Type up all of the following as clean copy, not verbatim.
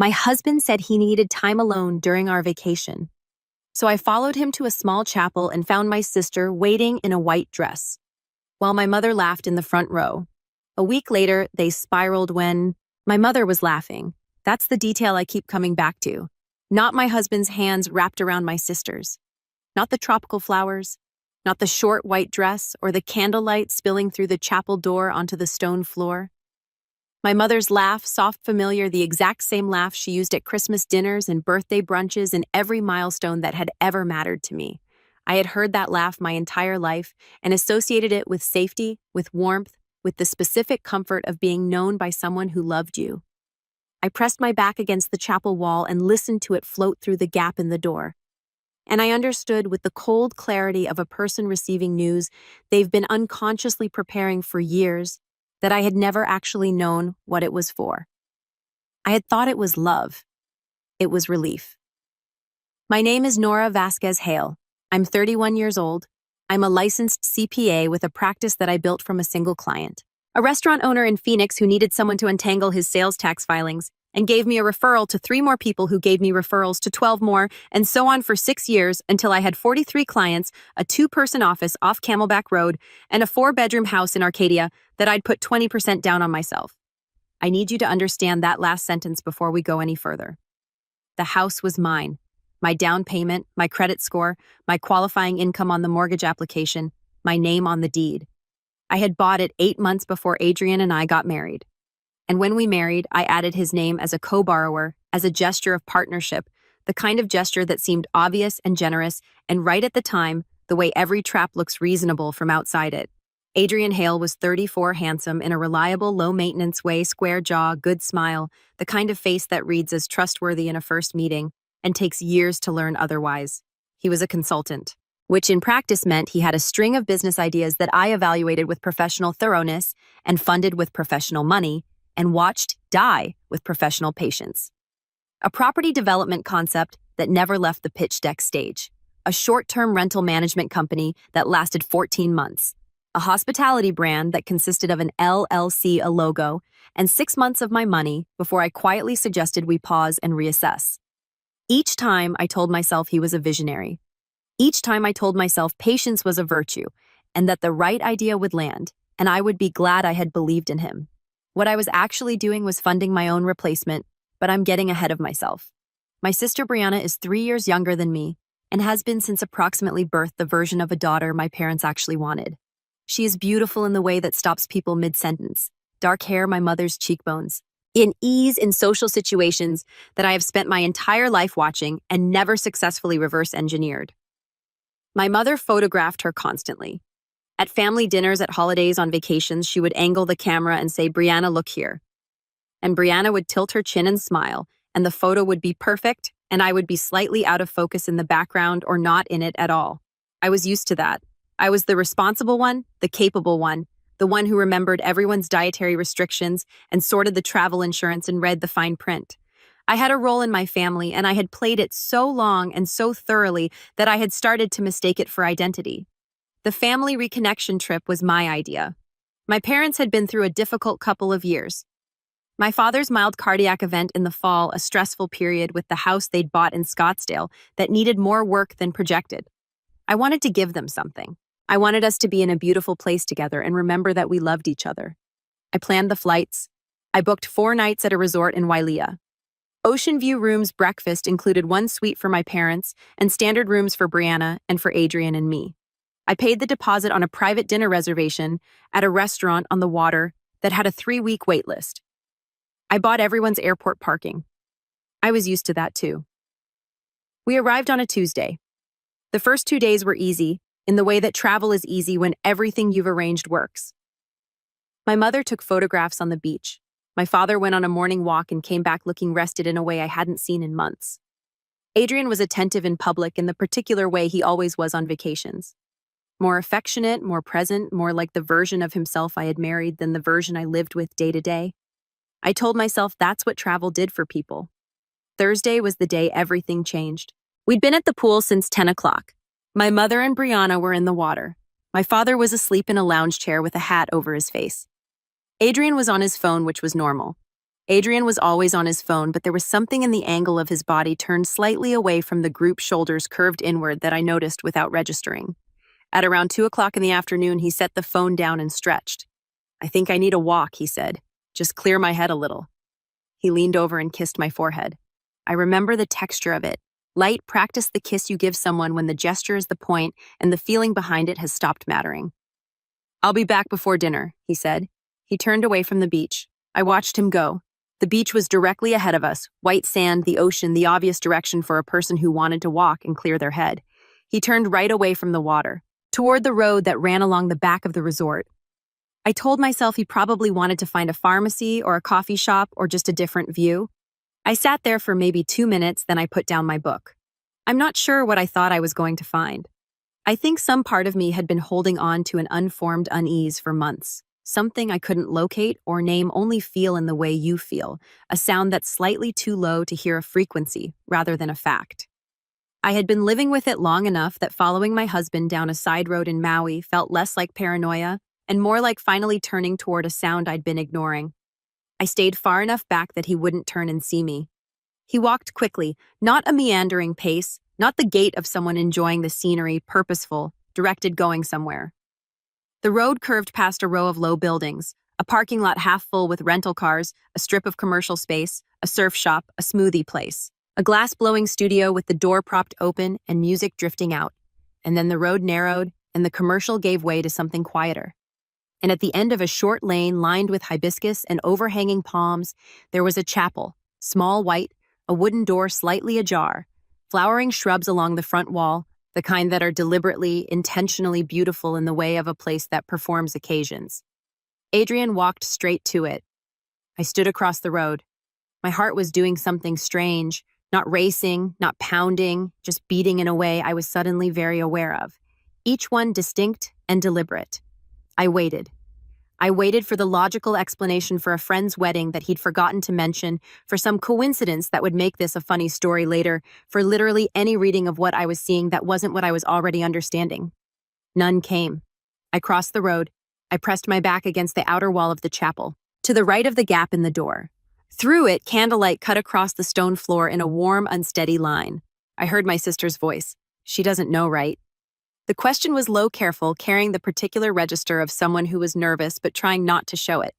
My husband said he needed time alone during our vacation. So I followed him to a small chapel and found my sister waiting in a white dress, while my mother laughed in the front row. A week later, they spiraled when my mother was laughing. That's the detail I keep coming back to. Not my husband's hands wrapped around my sister's. Not the tropical flowers. Not the short white dress or the candlelight spilling through the chapel door onto the stone floor. My mother's laugh, soft, familiar, the exact same laugh she used at Christmas dinners and birthday brunches and every milestone that had ever mattered to me. I had heard that laugh my entire life and associated it with safety, with warmth, with the specific comfort of being known by someone who loved you. I pressed my back against the chapel wall and listened to it float through the gap in the door. And I understood with the cold clarity of a person receiving news they've been unconsciously preparing for years that I had never actually known what it was for. I had thought it was love. It was relief. My name is Nora Vasquez Hale. I'm 31 years old. I'm a licensed CPA with a practice that I built from a single client. A restaurant owner in Phoenix who needed someone to untangle his sales tax filings and gave me a referral to 3 more people who gave me referrals to 12 more, and so on for 6 years until I had 43 clients, a 2-person office off Camelback Road, and a 4-bedroom house in Arcadia that I'd put 20% down on myself. I need you to understand that last sentence before we go any further. The house was mine. My down payment, my credit score, my qualifying income on the mortgage application, my name on the deed. I had bought it 8 months before Adrian and I got married. And when we married, I added his name as a co-borrower, as a gesture of partnership, the kind of gesture that seemed obvious and generous, and right at the time, the way every trap looks reasonable from outside it. Adrian Hale was 34, handsome, in a reliable, low-maintenance way, square jaw, good smile, the kind of face that reads as trustworthy in a first meeting, and takes years to learn otherwise. He was a consultant, which in practice meant he had a string of business ideas that I evaluated with professional thoroughness and funded with professional money, and watched die with professional patience. A property development concept that never left the pitch deck stage. A short-term rental management company that lasted 14 months. A hospitality brand that consisted of an LLC, a logo, and 6 months of my money before I quietly suggested we pause and reassess. Each time I told myself he was a visionary. Each time I told myself patience was a virtue and that the right idea would land, and I would be glad I had believed in him. What I was actually doing was funding my own replacement, but I'm getting ahead of myself. My sister Brianna is 3 years younger than me and has been since approximately birth the version of a daughter my parents actually wanted. She is beautiful in the way that stops people mid-sentence. Dark hair, my mother's cheekbones. In ease in social situations that I have spent my entire life watching and never successfully reverse-engineered. My mother photographed her constantly. At family dinners, at holidays, on vacations, she would angle the camera and say, "Brianna, look here." And Brianna would tilt her chin and smile, and the photo would be perfect, and I would be slightly out of focus in the background or not in it at all. I was used to that. I was the responsible one, the capable one, the one who remembered everyone's dietary restrictions and sorted the travel insurance and read the fine print. I had a role in my family, and I had played it so long and so thoroughly that I had started to mistake it for identity. The family reconnection trip was my idea. My parents had been through a difficult couple of years. My father's mild cardiac event in the fall, a stressful period with the house they'd bought in Scottsdale that needed more work than projected. I wanted to give them something. I wanted us to be in a beautiful place together and remember that we loved each other. I planned the flights. I booked 4 nights at a resort in Wailea. Ocean View Rooms breakfast included 1 suite for my parents and standard rooms for Brianna and for Adrian and me. I paid the deposit on a private dinner reservation at a restaurant on the water that had a 3-week wait list. I bought everyone's airport parking. I was used to that too. We arrived on a Tuesday. The first 2 days were easy, in the way that travel is easy when everything you've arranged works. My mother took photographs on the beach. My father went on a morning walk and came back looking rested in a way I hadn't seen in months. Adrian was attentive in public in the particular way he always was on vacations. More affectionate, more present, more like the version of himself I had married than the version I lived with day to day. I told myself that's what travel did for people. Thursday was the day everything changed. We'd been at the pool since 10 o'clock. My mother and Brianna were in the water. My father was asleep in a lounge chair with a hat over his face. Adrian was on his phone, which was normal. Adrian was always on his phone, but there was something in the angle of his body turned slightly away from the group shoulders curved inward that I noticed without registering. At around 2 o'clock in the afternoon, he set the phone down and stretched. "I think I need a walk," he said. "Just clear my head a little." He leaned over and kissed my forehead. I remember the texture of it. Light, practice the kiss you give someone when the gesture is the point and the feeling behind it has stopped mattering. "I'll be back before dinner," he said. He turned away from the beach. I watched him go. The beach was directly ahead of us, white sand, the ocean, the obvious direction for a person who wanted to walk and clear their head. He turned right away from the water, toward the road that ran along the back of the resort. I told myself he probably wanted to find a pharmacy or a coffee shop or just a different view. I sat there for maybe 2 minutes, then I put down my book. I'm not sure what I thought I was going to find. I think some part of me had been holding on to an unformed unease for months. Something I couldn't locate or name, only feel in the way you feel, a sound that's slightly too low to hear a frequency rather than a fact. I had been living with it long enough that following my husband down a side road in Maui felt less like paranoia and more like finally turning toward a sound I'd been ignoring. I stayed far enough back that he wouldn't turn and see me. He walked quickly, not a meandering pace, not the gait of someone enjoying the scenery, purposeful, directed going somewhere. The road curved past a row of low buildings, a parking lot half full with rental cars, a strip of commercial space, a surf shop, a smoothie place, a glass-blowing studio with the door propped open and music drifting out. And then the road narrowed, and the commercial gave way to something quieter. And at the end of a short lane lined with hibiscus and overhanging palms, there was a chapel, small white, a wooden door slightly ajar, flowering shrubs along the front wall, the kind that are deliberately, intentionally beautiful in the way of a place that performs occasions. Adrian walked straight to it. I stood across the road. My heart was doing something strange, not racing, not pounding, just beating in a way I was suddenly very aware of, each one distinct and deliberate. I waited. I waited for the logical explanation for a friend's wedding that he'd forgotten to mention, for some coincidence that would make this a funny story later, for literally any reading of what I was seeing that wasn't what I was already understanding. None came. I crossed the road. I pressed my back against the outer wall of the chapel, to the right of the gap in the door. Through it, candlelight cut across the stone floor in a warm, unsteady line. I heard my sister's voice. "She doesn't know, right?" The question was low, careful, carrying the particular register of someone who was nervous but trying not to show it.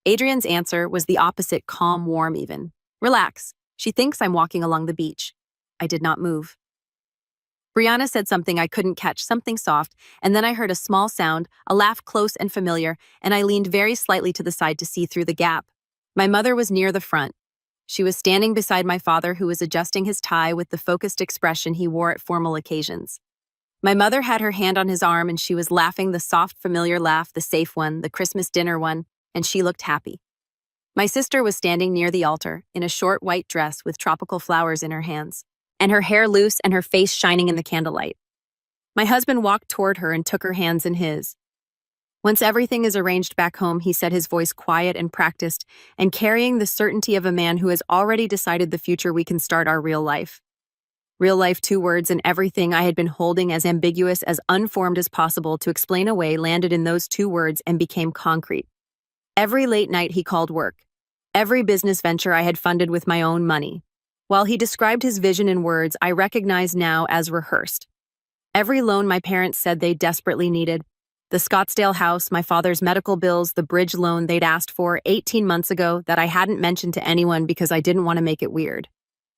Adrian's answer was the opposite, calm, warm even. "Relax. She thinks I'm walking along the beach." I did not move. Brianna said something I couldn't catch, something soft, and then I heard a small sound, a laugh close and familiar, and I leaned very slightly to the side to see through the gap. My mother was near the front. She was standing beside my father, who was adjusting his tie with the focused expression he wore at formal occasions. My mother had her hand on his arm and she was laughing, the soft, familiar laugh, the safe one, the Christmas dinner one, and she looked happy. My sister was standing near the altar, in a short white dress with tropical flowers in her hands, and her hair loose and her face shining in the candlelight. My husband walked toward her and took her hands in his. "Once everything is arranged back home," he said, his voice quiet and practiced, and carrying the certainty of a man who has already decided the future, "we can start our real life." Real life, 2 words, and everything I had been holding as ambiguous, as unformed as possible to explain away landed in those 2 words and became concrete. Every late night he called work. Every business venture I had funded with my own money. While he described his vision in words I recognize now as rehearsed. Every loan my parents said they desperately needed. The Scottsdale house, my father's medical bills, the bridge loan they'd asked for 18 months ago that I hadn't mentioned to anyone because I didn't want to make it weird.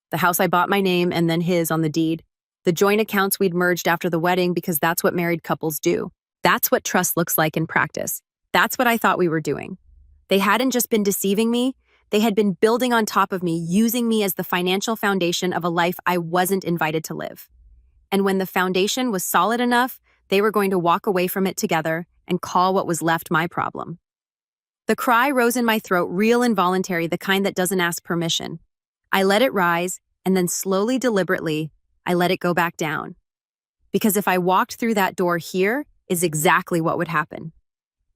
The house I bought my name and then his on the deed. The joint accounts we'd merged after the wedding because that's what married couples do. That's what trust looks like in practice. That's what I thought we were doing. They hadn't just been deceiving me, they had been building on top of me, using me as the financial foundation of a life I wasn't invited to live. And when the foundation was solid enough, they were going to walk away from it together and call what was left my problem. The cry rose in my throat, real, involuntary, the kind that doesn't ask permission. I let it rise, and then slowly, deliberately, I let it go back down. Because if I walked through that door here, is exactly what would happen.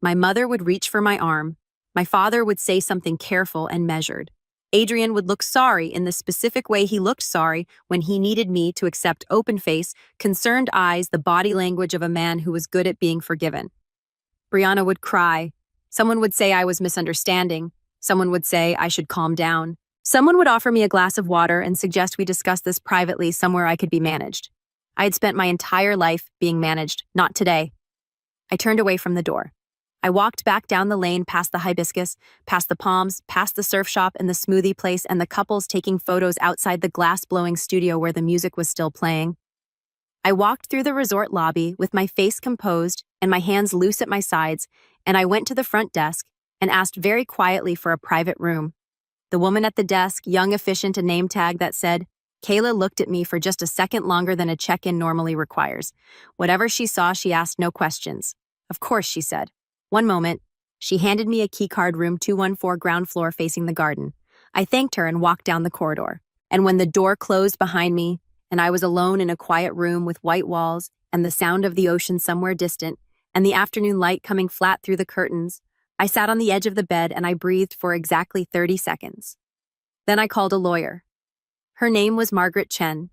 My mother would reach for my arm. My father would say something careful and measured. Adrian would look sorry in the specific way he looked sorry when he needed me to accept open face, concerned eyes, the body language of a man who was good at being forgiven. Brianna would cry. Someone would say I was misunderstanding. Someone would say I should calm down. Someone would offer me a glass of water and suggest we discuss this privately somewhere I could be managed. I had spent my entire life being managed, not today. I turned away from the door. I walked back down the lane past the hibiscus, past the palms, past the surf shop and the smoothie place and the couples taking photos outside the glass-blowing studio where the music was still playing. I walked through the resort lobby with my face composed and my hands loose at my sides, and I went to the front desk and asked very quietly for a private room. The woman at the desk, young, efficient, a name tag that said, Kayla, looked at me for just a second longer than a check-in normally requires. Whatever she saw, she asked no questions. Of course, she said. One moment, she handed me a keycard, room 214, ground floor facing the garden. I thanked her and walked down the corridor. And when the door closed behind me, and I was alone in a quiet room with white walls and the sound of the ocean somewhere distant, and the afternoon light coming flat through the curtains, I sat on the edge of the bed and I breathed for exactly 30 seconds. Then I called a lawyer. Her name was Margaret Chen.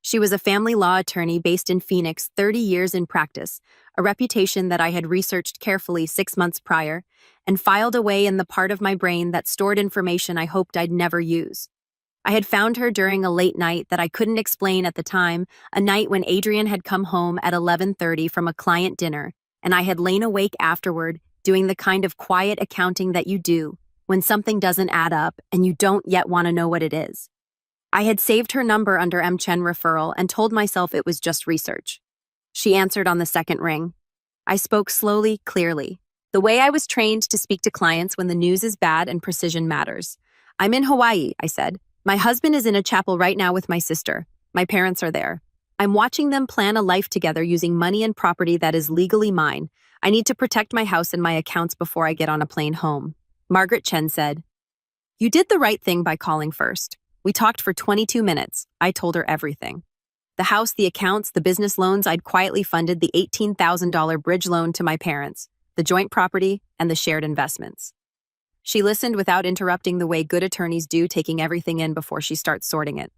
She was a family law attorney based in Phoenix, 30 years in practice, a reputation that I had researched carefully 6 months prior, and filed away in the part of my brain that stored information I hoped I'd never use. I had found her during a late night that I couldn't explain at the time, a night when Adrian had come home at 11:30 from a client dinner, and I had lain awake afterward, doing the kind of quiet accounting that you do when something doesn't add up and you don't yet want to know what it is. I had saved her number under M. Chen referral and told myself it was just research. She answered on the second ring. I spoke slowly, clearly, the way I was trained to speak to clients when the news is bad and precision matters. I'm in Hawaii, I said. My husband is in a chapel right now with my sister. My parents are there. I'm watching them plan a life together using money and property that is legally mine. I need to protect my house and my accounts before I get on a plane home. Margaret Chen said, You did the right thing by calling first. We talked for 22 minutes. I told her everything. The house, the accounts, the business loans. I'd quietly funded the $18,000 bridge loan to my parents, the joint property, and the shared investments. She listened without interrupting, the way good attorneys do, taking everything in before she starts sorting it.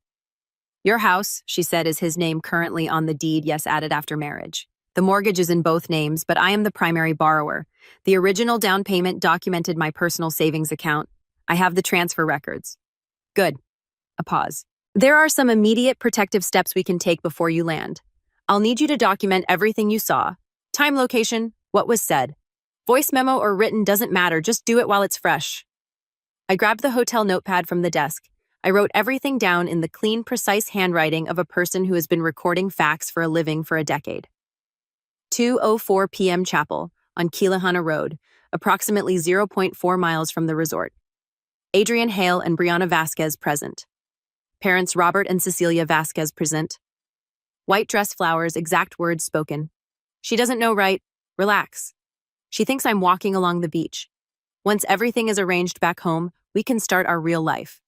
Your house, she said, is his name currently on the deed, yes, added after marriage. The mortgage is in both names, but I am the primary borrower. The original down payment documented my personal savings account. I have the transfer records. Good. A pause. There are some immediate protective steps we can take before you land. I'll need you to document everything you saw. Time, location, what was said. Voice memo or written doesn't matter, just do it while it's fresh. I grabbed the hotel notepad from the desk. I wrote everything down in the clean, precise handwriting of a person who has been recording facts for a living for a decade. 2:04 p.m. Chapel, on Kilahana Road, approximately 0.4 miles from the resort. Adrian Hale and Brianna Vasquez present. Parents Robert and Cecilia Vasquez present. White dress, flowers, exact words spoken. She doesn't know, right? Relax. She thinks I'm walking along the beach. Once everything is arranged back home, we can start our real life.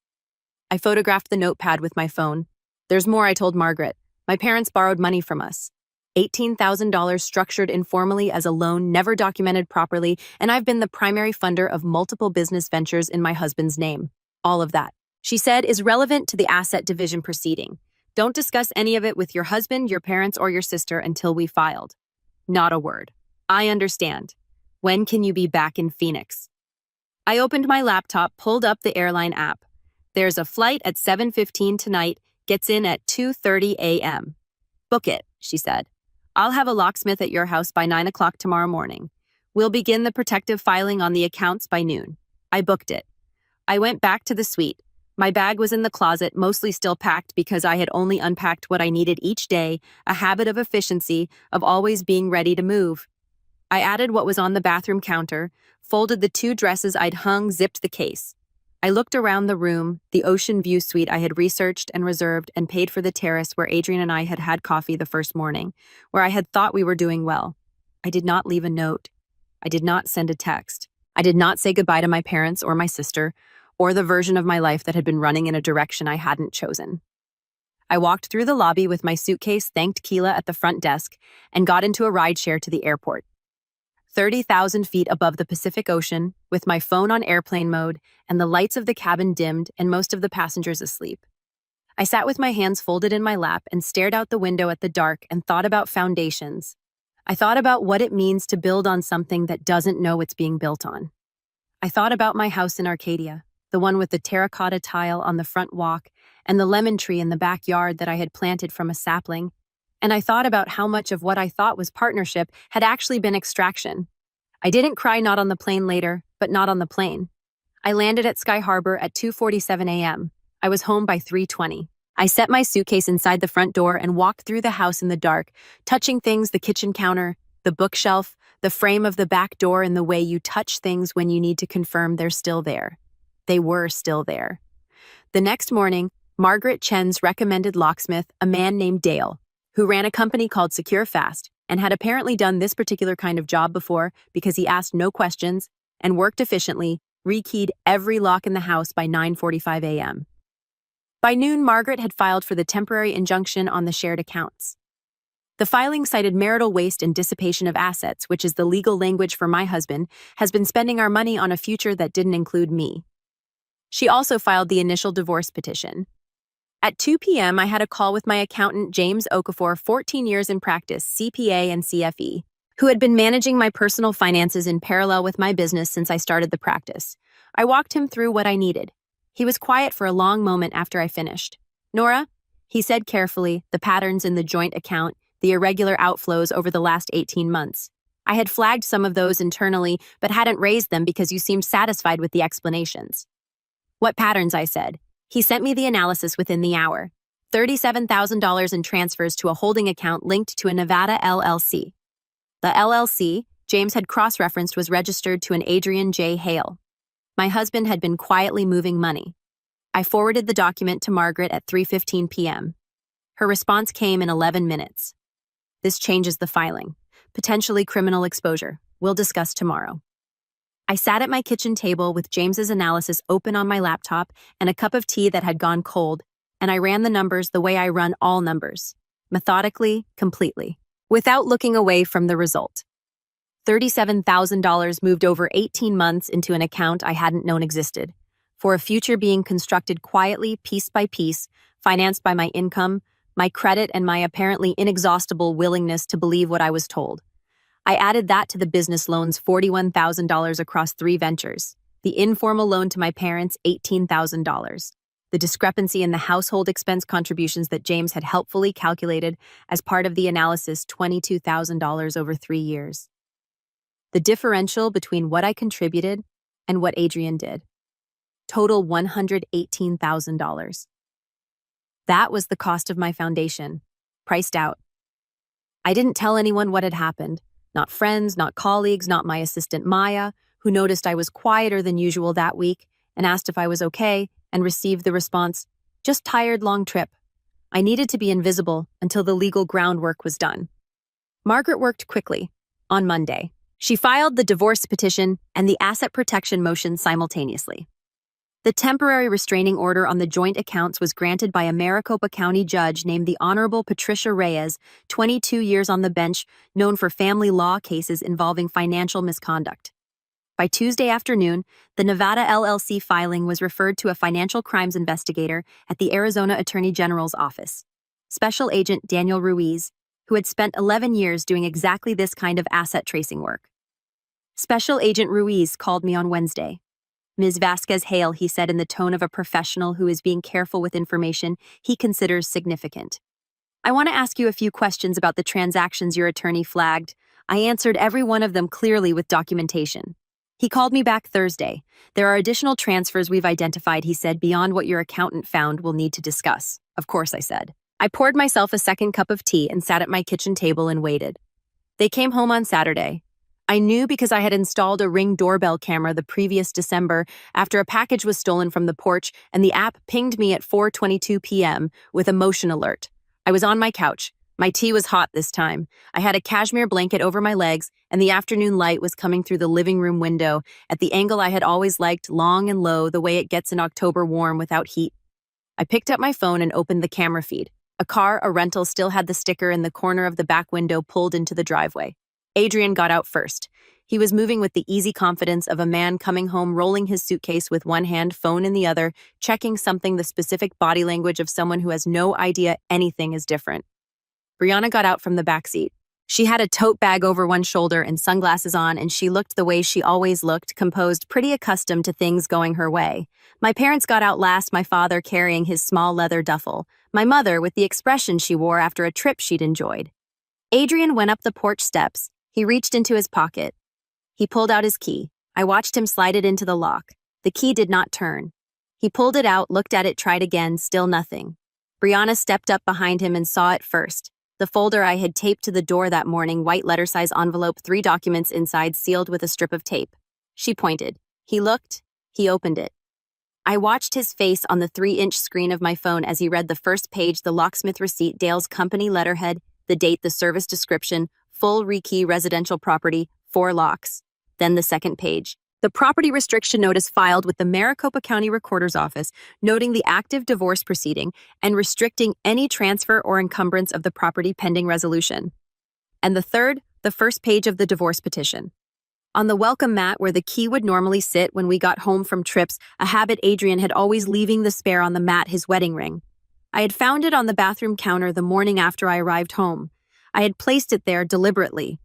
I photographed the notepad with my phone. There's more, I told Margaret. My parents borrowed money from us. $18,000 structured informally as a loan, never documented properly, and I've been the primary funder of multiple business ventures in my husband's name. All of that, she said, is relevant to the asset division proceeding. Don't discuss any of it with your husband, your parents, or your sister until we filed. Not a word. I understand. When can you be back in Phoenix? I opened my laptop, pulled up the airline app. There's a flight at 7:15 tonight, gets in at 2:30 a.m. Book it, she said. I'll have a locksmith at your house by 9 o'clock tomorrow morning. We'll begin the protective filing on the accounts by noon. I booked it. I went back to the suite. My bag was in the closet, mostly still packed because I had only unpacked what I needed each day, a habit of efficiency, of always being ready to move. I added what was on the bathroom counter, folded the 2 dresses I'd hung, zipped the case. I looked around the room, the ocean view suite I had researched and reserved and paid for, the terrace where Adrian and I had had coffee the first morning, where I had thought we were doing well. I did not leave a note. I did not send a text. I did not say goodbye to my parents or my sister, or the version of my life that had been running in a direction I hadn't chosen. I walked through the lobby with my suitcase, thanked Keela at the front desk, and got into a rideshare to the airport. 30,000 feet above the Pacific Ocean, with my phone on airplane mode and the lights of the cabin dimmed and most of the passengers asleep. I sat with my hands folded in my lap and stared out the window at the dark and thought about foundations. I thought about what it means to build on something that doesn't know it's being built on. I thought about my house in Arcadia, the one with the terracotta tile on the front walk and the lemon tree in the backyard that I had planted from a sapling. And I thought about how much of what I thought was partnership had actually been extraction. I didn't cry not on the plane later, but not on the plane. I landed at Sky Harbor at 2:47 a.m. I was home by 3:20. I set my suitcase inside the front door and walked through the house in the dark, touching things: the kitchen counter, the bookshelf, the frame of the back door, in the way you touch things when you need to confirm they're still there. They were still there. The next morning, Margaret Chen's recommended locksmith, a man named Dale, who ran a company called Secure Fast and had apparently done this particular kind of job before because he asked no questions and worked efficiently, rekeyed every lock in the house by 9:45 a.m. By noon, Margaret had filed for the temporary injunction on the shared accounts. The filing cited marital waste and dissipation of assets, which is the legal language for my husband has been spending our money on a future that didn't include me. She also filed the initial divorce petition. At 2 p.m., I had a call with my accountant, James Okafor, 14 years in practice, CPA and CFE, who had been managing my personal finances in parallel with my business since I started the practice. I walked him through what I needed. He was quiet for a long moment after I finished. "Nora," he said carefully, "the patterns in the joint account, the irregular outflows over the last 18 months. I had flagged some of those internally, but hadn't raised them because you seemed satisfied with the explanations." "What patterns?" I said. He sent me the analysis within the hour. $37,000 in transfers to a holding account linked to a Nevada LLC. The LLC, James had cross-referenced, was registered to an Adrian J. Hale. My husband had been quietly moving money. I forwarded the document to Margaret at 3:15 p.m. Her response came in 11 minutes. "This changes the filing. Potentially criminal exposure. We'll discuss tomorrow." I sat at my kitchen table with James's analysis open on my laptop and a cup of tea that had gone cold, and I ran the numbers the way I run all numbers, methodically, completely, without looking away from the result. $37,000 moved over 18 months into an account I hadn't known existed, for a future being constructed quietly, piece by piece, financed by my income, my credit, and my apparently inexhaustible willingness to believe what I was told. I added that to the business loans, $41,000 across 3 ventures, the informal loan to my parents, $18,000, the discrepancy in the household expense contributions that James had helpfully calculated as part of the analysis, $22,000 over 3 years. The differential between what I contributed and what Adrian did. Total $118,000. That was the cost of my foundation, priced out. I didn't tell anyone what had happened. Not friends, not colleagues, not my assistant Maya, who noticed I was quieter than usual that week and asked if I was okay and received the response, "Just tired, long trip." I needed to be invisible until the legal groundwork was done. Margaret worked quickly. On Monday, she filed the divorce petition and the asset protection motion simultaneously. The temporary restraining order on the joint accounts was granted by a Maricopa County judge named the Honorable Patricia Reyes, 22 years on the bench, known for family law cases involving financial misconduct. By Tuesday afternoon, the Nevada LLC filing was referred to a financial crimes investigator at the Arizona Attorney General's office, Special Agent Daniel Ruiz, who had spent 11 years doing exactly this kind of asset tracing work. Special Agent Ruiz called me on Wednesday. "Ms. Vasquez-Hale," he said in the tone of a professional who is being careful with information he considers significant. "I want to ask you a few questions about the transactions your attorney flagged. I answered every one of them clearly with documentation." He called me back Thursday. "There are additional transfers we've identified," he said, "beyond what your accountant found we'll need to discuss." "Of course," I said. I poured myself a second cup of tea and sat at my kitchen table and waited. They came home on Saturday. I knew because I had installed a Ring doorbell camera the previous December after a package was stolen from the porch, and the app pinged me at 4:22 p.m. with a motion alert. I was on my couch. My tea was hot this time. I had a cashmere blanket over my legs, and the afternoon light was coming through the living room window at the angle I had always liked, long and low, the way it gets in October warm without heat. I picked up my phone and opened the camera feed. A rental, still had the sticker in the corner of the back window pulled into the driveway. Adrian got out first. He was moving with the easy confidence of a man coming home, rolling his suitcase with one hand, phone in the other, checking something, the specific body language of someone who has no idea anything is different. Brianna got out from the back seat. She had a tote bag over one shoulder and sunglasses on, and she looked the way she always looked, composed, pretty accustomed to things going her way. My parents got out last, my father carrying his small leather duffel, my mother with the expression she wore after a trip she'd enjoyed. Adrian went up the porch steps. He reached into his pocket. He pulled out his key. I watched him slide it into the lock. The key did not turn. He pulled it out, looked at it, tried again, still nothing. Brianna stepped up behind him and saw it first. The folder I had taped to the door that morning, white letter-size envelope, 3 documents inside, sealed with a strip of tape. She pointed. He looked. He opened it. I watched his face on the 3-inch screen of my phone as he read the first page, the locksmith receipt, Dale's company letterhead, the date, the service description, full rekey residential property, 4 locks. Then the second page. The property restriction notice filed with the Maricopa County Recorder's Office, noting the active divorce proceeding and restricting any transfer or encumbrance of the property pending resolution. And the third, the first page of the divorce petition. On the welcome mat where the key would normally sit when we got home from trips, a habit Adrian had always, leaving the spare on the mat, his wedding ring. I had found it on the bathroom counter the morning after I arrived home. I had placed it there deliberately.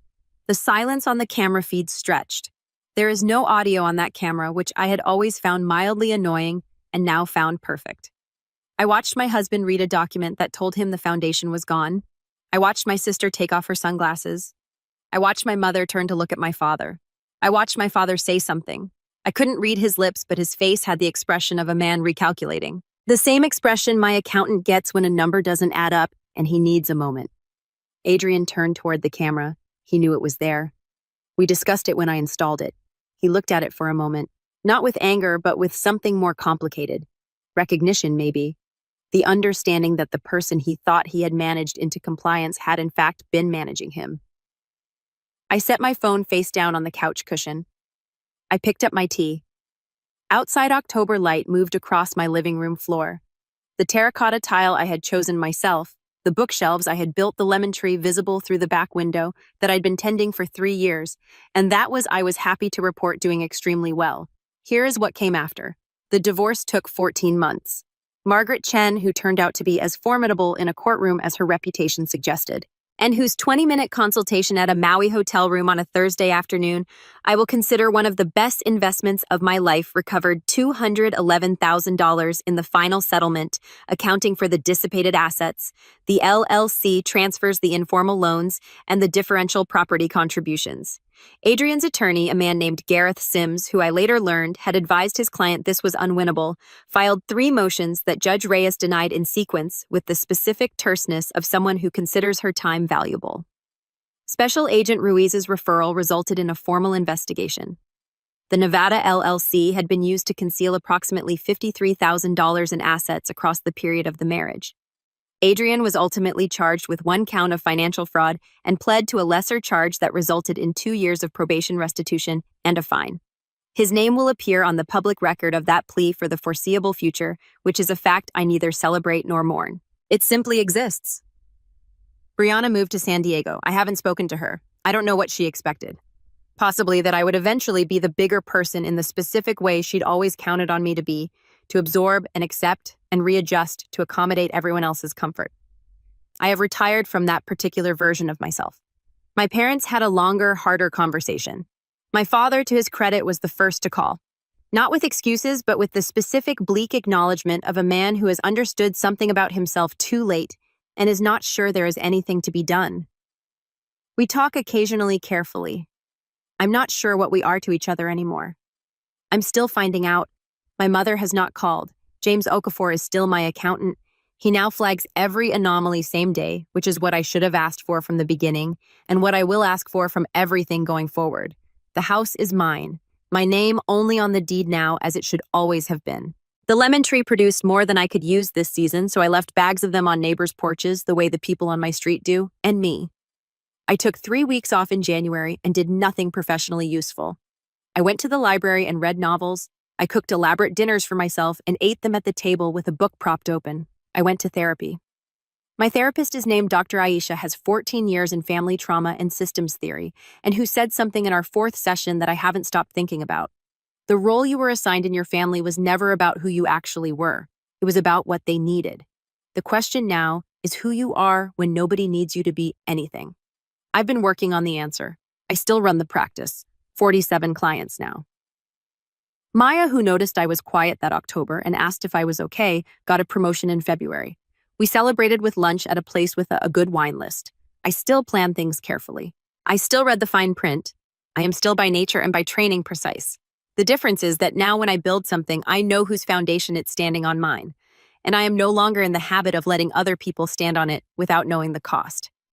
The silence on the camera feed stretched. There is no audio on that camera, which I had always found mildly annoying and now found perfect. I watched my husband read a document that told him the foundation was gone. I watched my sister take off her sunglasses. I watched my mother turn to look at my father. I watched my father say something. I couldn't read his lips, but his face had the expression of a man recalculating. The same expression my accountant gets when a number doesn't add up and he needs a moment. Adrian turned toward the camera. He knew it was there. We discussed it when I installed it. He looked at it for a moment, not with anger, but with something more complicated. Recognition, maybe. The understanding that the person he thought he had managed into compliance had in fact been managing him. I set my phone face down on the couch cushion. I picked up my tea. Outside October light moved across my living room floor. The terracotta tile I had chosen myself, the bookshelves I had built, the lemon tree visible through the back window that I'd been tending for 3 years, and I was happy to report doing extremely well. Here is what came after. The divorce took 14 months. Margaret Chen, who turned out to be as formidable in a courtroom as her reputation suggested, and whose 20-minute consultation at a Maui hotel room on a Thursday afternoon I will consider one of the best investments of my life, recovered $211,000 in the final settlement, accounting for the dissipated assets. The LLC transfers the informal loans and the differential property contributions. Adrian's attorney, a man named Gareth Sims, who I later learned had advised his client this was unwinnable, filed 3 motions that Judge Reyes denied in sequence, with the specific terseness of someone who considers her time valuable. Special Agent Ruiz's referral resulted in a formal investigation. The Nevada LLC had been used to conceal approximately $53,000 in assets across the period of the marriage. Adrian was ultimately charged with 1 count of financial fraud and pled to a lesser charge that resulted in 2 years of probation, restitution, and a fine. His name will appear on the public record of that plea for the foreseeable future, which is a fact I neither celebrate nor mourn. It simply exists. Brianna moved to San Diego. I haven't spoken to her. I don't know what she expected. Possibly that I would eventually be the bigger person in the specific way she'd always counted on me to be, to absorb and accept and readjust to accommodate everyone else's comfort. I have retired from that particular version of myself. My parents had a longer, harder conversation. My father, to his credit, was the first to call. Not with excuses, but with the specific, bleak acknowledgement of a man who has understood something about himself too late and is not sure there is anything to be done. We talk occasionally carefully. I'm not sure what we are to each other anymore. I'm still finding out. My mother has not called. James Okafor is still my accountant. He now flags every anomaly same day, which is what I should have asked for from the beginning, and what I will ask for from everything going forward. The house is mine. My name only on the deed now, as it should always have been. The lemon tree produced more than I could use this season, so I left bags of them on neighbors' porches, the way the people on my street do, and me. I took 3 weeks off in January and did nothing professionally useful. I went to the library and read novels. I cooked elaborate dinners for myself and ate them at the table with a book propped open. I went to therapy. My therapist is named Dr. Aisha, has 14 years in family trauma and systems theory, and who said something in our 4th session that I haven't stopped thinking about. The role you were assigned in your family was never about who you actually were. It was about what they needed. The question now is who you are when nobody needs you to be anything. I've been working on the answer. I still run the practice. 47 clients now. Maya, who noticed I was quiet that October and asked if I was okay, got a promotion in February. We celebrated with lunch at a place with a good wine list. I still plan things carefully. I still read the fine print. I am still by nature and by training precise. The difference is that now when I build something, I know whose foundation it's standing on mine. And I am no longer in the habit of letting other people stand on it without knowing the cost.